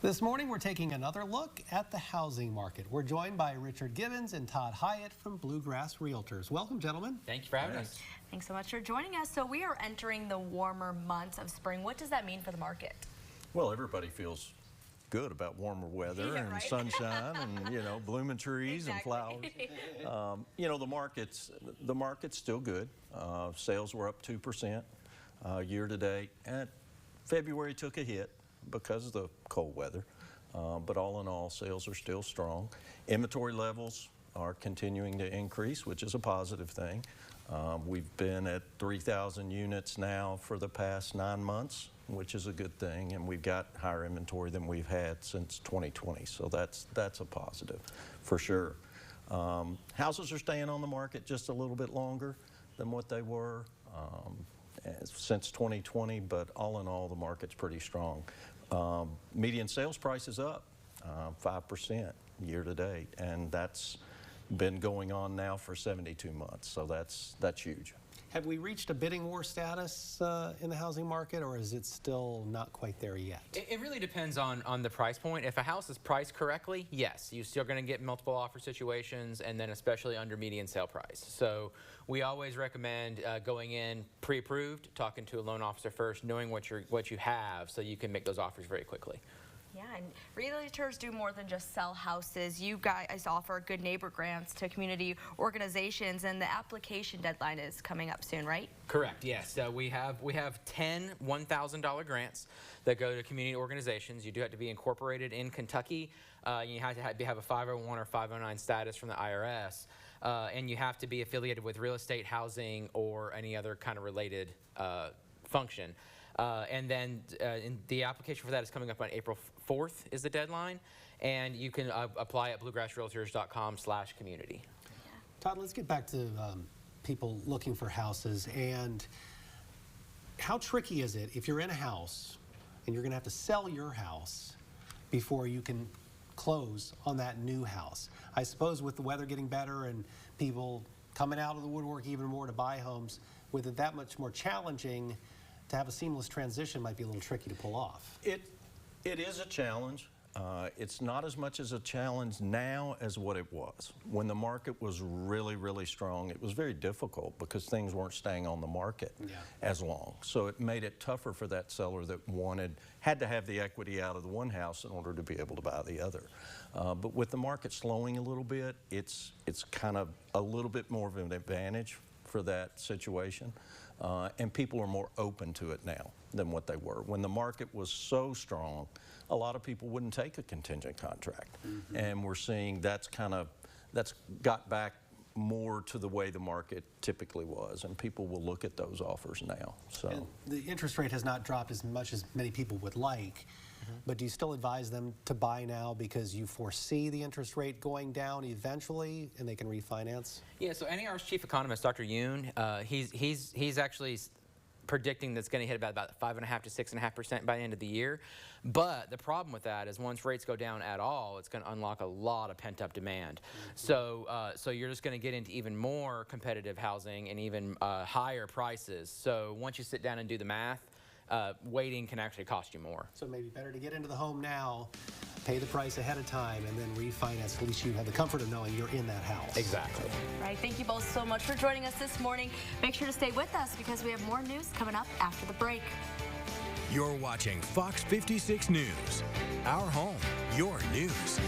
This morning, we're taking another look at the housing market. We're joined by Richard Gibbens and Todd Hyatt from Bluegrass Realtors. Welcome, gentlemen. Thank you for having us. Thanks so much for joining us. So we are entering the warmer months of spring. What does that mean for the market? Well, everybody feels good about warmer weather and right? sunshine and, blooming trees and flowers. The market's still good. Sales were up 2% year to date. And February took a hit because of the cold weather. But all in all, sales are still strong. Inventory levels are continuing to increase, which is a positive thing. We've been at 3,000 units now for the past 9 months, which is a good thing, and we've got higher inventory than we've had since 2020, so that's a positive for sure. Houses are staying on the market just a little bit longer than what they were since 2020, but all in all, the market's pretty strong. Median sales price is up 5% year to date, and that's been going on now for 72 months, so that's huge. Have we reached a bidding war status in the housing market, or is it still not quite there yet? It really depends on the price point. If a house is priced correctly, yes, you're still going to get multiple offer situations, and then especially under median sale price. So we always recommend going in pre-approved, talking to a loan officer first, knowing what you have, so you can make those offers very quickly. Yeah, and realtors do more than just sell houses. You guys offer good neighbor grants to community organizations, and the application deadline is coming up soon, right? Correct, yes. We have 10 $1,000 grants that go to community organizations. You do have to be incorporated in Kentucky. You have to have a 501 or 509 status from the IRS, and you have to be affiliated with real estate, housing, or any other kind of related function. And then the application for that is coming up on April 4th is the deadline, and you can apply at bluegrassrealtors.com/community. Todd, let's get back to people looking for houses. And how tricky is it if you're in a house and you're going to have to sell your house before you can close on that new house? I suppose with the weather getting better and people coming out of the woodwork even more to buy homes, with it that much more challenging, to have a seamless transition might be a little tricky to pull off. It is a challenge. It's not as much as a challenge now as what it was. When the market was really, really strong, it was very difficult because things weren't staying on the market as long. So it made it tougher for that seller that had to have the equity out of the one house in order to be able to buy the other. But with the market slowing a little bit, it's kind of a little bit more of an advantage for that situation. And people are more open to it now than what they were. When the market was so strong, a lot of people wouldn't take a contingent contract. And we're seeing that's got back more to the way the market typically was, and people will look at those offers now. So and the interest rate has not dropped as much as many people would like. But do you still advise them to buy now because you foresee the interest rate going down eventually and they can refinance? Yeah, so NAR's chief economist, Dr. Yoon, he's actually predicting that's going to hit about 5.5 to 6.5% by the end of the year. But the problem with that is once rates go down at all, it's going to unlock a lot of pent-up demand. So you're just going to get into even more competitive housing and even higher prices. So once you sit down and do the math, waiting can actually cost you more. So maybe better to get into the home now, pay the price ahead of time, and then refinance. At least you have the comfort of knowing you're in that house. Exactly. All right, thank you both so much for joining us this morning. Make sure to stay with us because we have more news coming up after the break. You're watching Fox 56 News. Our home, your news.